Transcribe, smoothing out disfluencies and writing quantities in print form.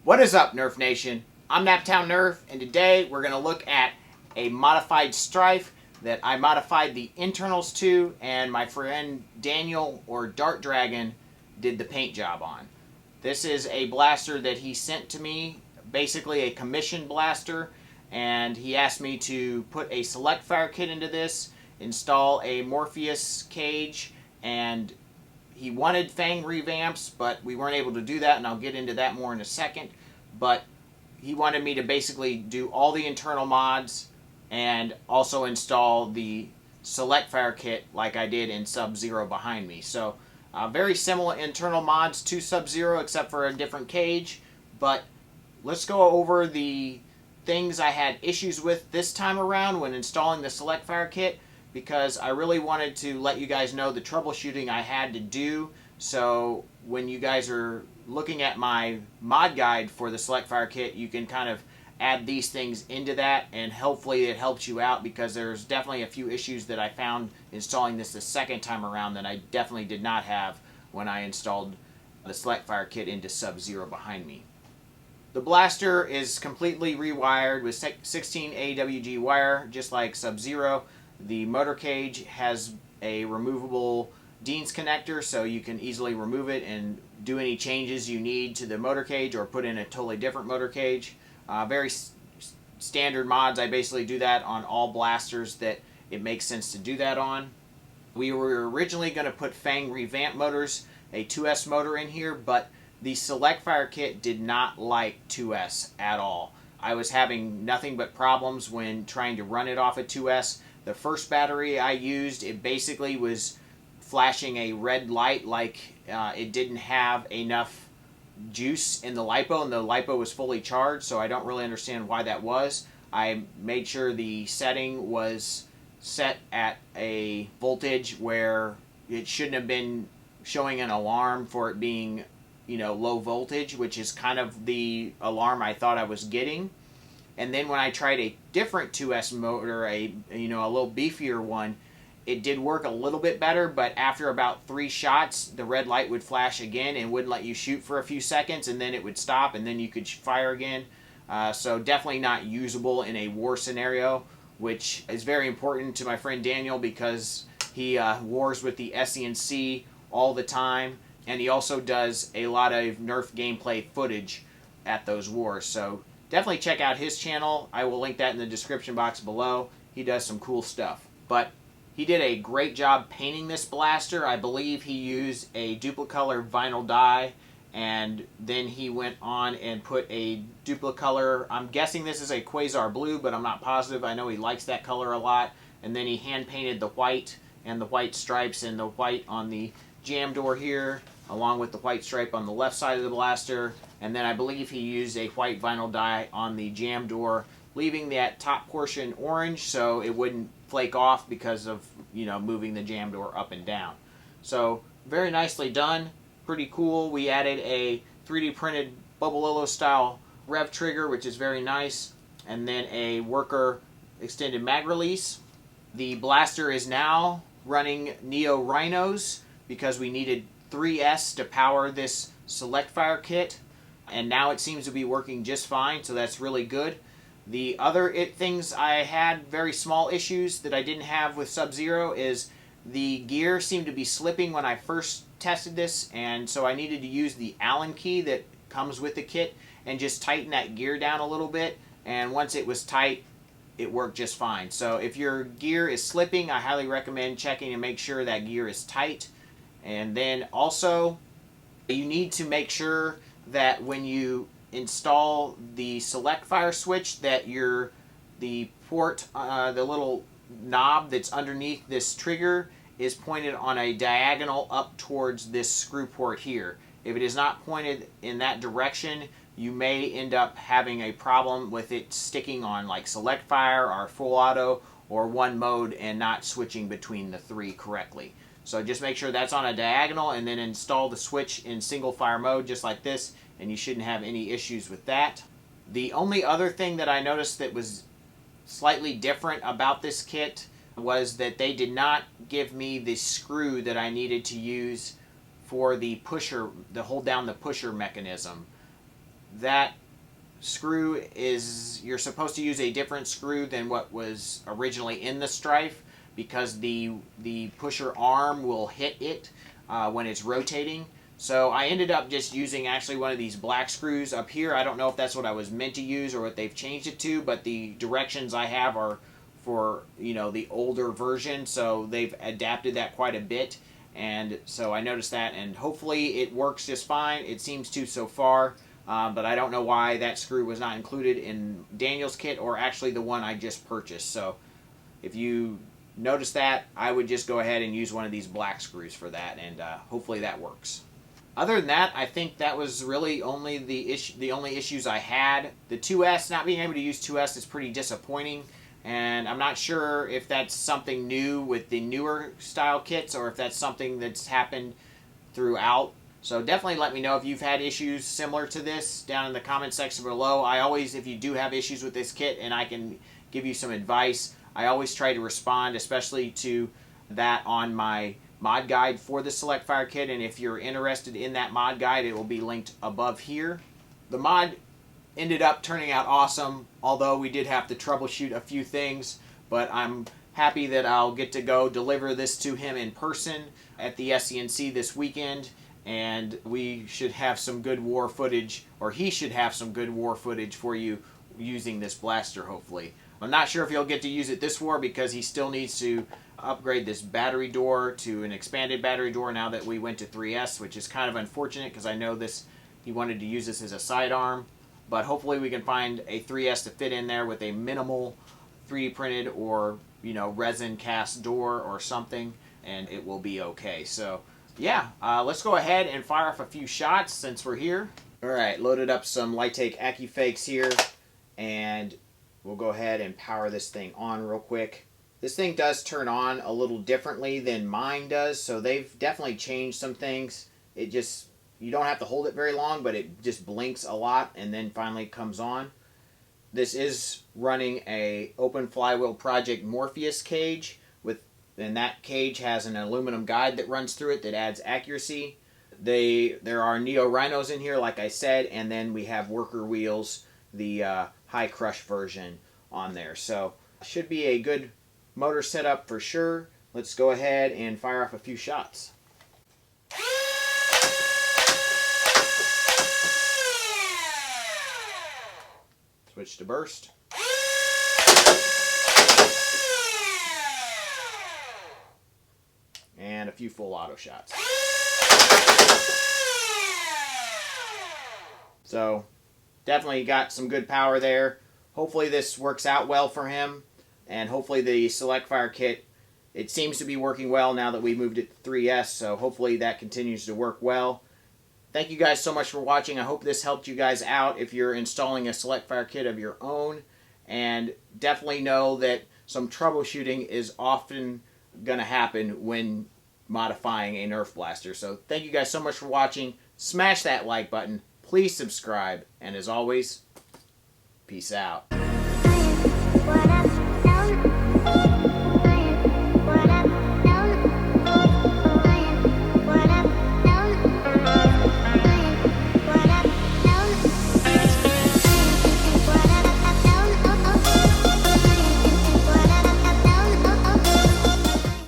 What is up, Nerf Nation? I'm Naptown Nerf, and today we're going to look at a modified Stryfe that I modified the internals to, and my friend Daniel, or Dart Dragon, did the paint job on. This is a blaster that he sent to me, basically a commission blaster, and he asked me to put a select fire kit into this, install a Morpheus cage, and he wanted Fang revamps, but we weren't able to do that, and I'll get into that more in a second. But he wanted me to basically do all the internal mods and also install the select fire kit like I did in Sub-Zero behind me. So very similar internal mods to Sub-Zero except for a different cage. But let's go over the things I had issues with this time around when installing the select fire kit, because I really wanted to let you guys know the troubleshooting I had to do. So when you guys are looking at my mod guide for the select fire kit, you can kind of add these things into that, and hopefully it helps you out, because there's definitely a few issues that I found installing this the second time around that I definitely did not have when I installed the select fire kit into Sub-Zero behind me. The blaster is completely rewired with 16 AWG wire, just like Sub-Zero. The motor cage has a removable Dean's connector, so you can easily remove it and do any changes you need to the motor cage or put in a totally different motor cage. Very standard mods. I basically do that on all blasters that it makes sense to do that on. We were originally going to put Fang revamp motors, a 2S motor in here, but the select fire kit did not like 2S at all. I was having nothing but problems when trying to run it off a 2S. The first battery I used, it basically was flashing a red light like it didn't have enough juice in the LiPo, and the LiPo was fully charged, so I don't really understand why that was. I made sure the setting was set at a voltage where it shouldn't have been showing an alarm for it being, low voltage, which is kind of the alarm I thought I was getting. And then when I tried a different 2S motor, a little beefier one, it did work a little bit better, but after about 3 shots, the red light would flash again and wouldn't let you shoot for a few seconds, and then it would stop, and then you could fire again. So definitely not usable in a war scenario, which is very important to my friend Daniel, because he wars with the SENC all the time, and he also does a lot of Nerf gameplay footage at those wars. So definitely check out his channel. I will link that in the description box below. He does some cool stuff. But he did a great job painting this blaster. I believe he used a duplicolor vinyl dye, and then he went on and put a duplicolor, I'm guessing this is a Quasar blue, but I'm not positive. I know he likes that color a lot. And then he hand painted the white and the white stripes and the white on the jam door here, along with the white stripe on the left side of the blaster. And then I believe he used a white vinyl dye on the jam door, leaving that top portion orange so it wouldn't flake off because of, moving the jam door up and down. So very nicely done. Pretty cool. We added a 3D printed Bubbalillo style rev trigger, which is very nice, and then a worker extended mag release. The blaster is now running Neo Rhinos because we needed 3S to power this select fire kit, and now it seems to be working just fine, so that's really good. The other things I had very small issues that I didn't have with Sub-Zero is the gear seemed to be slipping when I first tested this, and so I needed to use the Allen key that comes with the kit and just tighten that gear down a little bit, and once it was tight, it worked just fine. So if your gear is slipping, I highly recommend checking and make sure that gear is tight. And then also, you need to make sure that when you install the select fire switch, that the port, the little knob that's underneath this trigger, is pointed on a diagonal up towards this screw port here. If it is not pointed in that direction, you may end up having a problem with it sticking on like select fire or full auto or one mode and not switching between the three correctly. So just make sure that's on a diagonal, and then install the switch in single fire mode just like this, and you shouldn't have any issues with that. The only other thing that I noticed that was slightly different about this kit was that they did not give me the screw that I needed to use for the pusher, the hold down the pusher mechanism. that screw is, you're supposed to use a different screw than what was originally in the Stryfe, because the pusher arm will hit it when it's rotating. So I ended up just using actually one of these black screws up here. I don't know if that's what I was meant to use or what they've changed it to, but the directions I have are for, you know, the older version, so they've adapted that quite a bit. And so I noticed that, and hopefully it works just fine. It seems to so far, but I don't know why that screw was not included in Daniel's kit, or actually the one I just purchased. So if you notice that, I would just go ahead and use one of these black screws for that, and hopefully that works. Other than that, I think that was really only the only issues I had. The 2S, not being able to use 2S is pretty disappointing, and I'm not sure if that's something new with the newer style kits, or if that's something that's happened throughout. So definitely let me know if you've had issues similar to this down in the comment section below. I always, if you do have issues with this kit and I can give you some advice, I always try to respond, especially to that on my mod guide for the Select Fire kit, and if you're interested in that mod guide, it will be linked above here. The mod ended up turning out awesome, although we did have to troubleshoot a few things, but I'm happy that I'll get to go deliver this to him in person at the SCNC this weekend, and we should have some good war footage, or he should have some good war footage for you using this blaster, hopefully. I'm not sure if he'll get to use it this war, because he still needs to upgrade this battery door to an expanded battery door now that we went to 3S, which is kind of unfortunate, because I know he wanted to use this as a sidearm. But hopefully we can find a 3S to fit in there with a minimal 3D printed or, you know, resin cast door or something, and it will be okay. So yeah, let's go ahead and fire off a few shots since we're here. Alright, loaded up some Lightake AccuFakes here, and we'll go ahead and power this thing on real quick. This thing does turn on a little differently than mine does, so they've definitely changed some things. It just, you don't have to hold it very long, but it just blinks a lot and then finally comes on. This is running a Open Flywheel Project Morpheus cage, and that cage has an aluminum guide that runs through it that adds accuracy. There are Neo Rhinos in here, like I said, and then we have worker wheels, the high crush version on there. So should be a good motor setup for sure. Let's go ahead and fire off a few shots. Switch to burst. And a few full auto shots. So definitely got some good power there. Hopefully this works out well for him. And hopefully the Select Fire kit, it seems to be working well now that we moved it to 3S, so hopefully that continues to work well. Thank you guys so much for watching. I hope this helped you guys out if you're installing a Select Fire kit of your own. And definitely know that some troubleshooting is often going to happen when modifying a Nerf blaster. So thank you guys so much for watching. Smash that like button. Please subscribe. And as always, peace out. What up?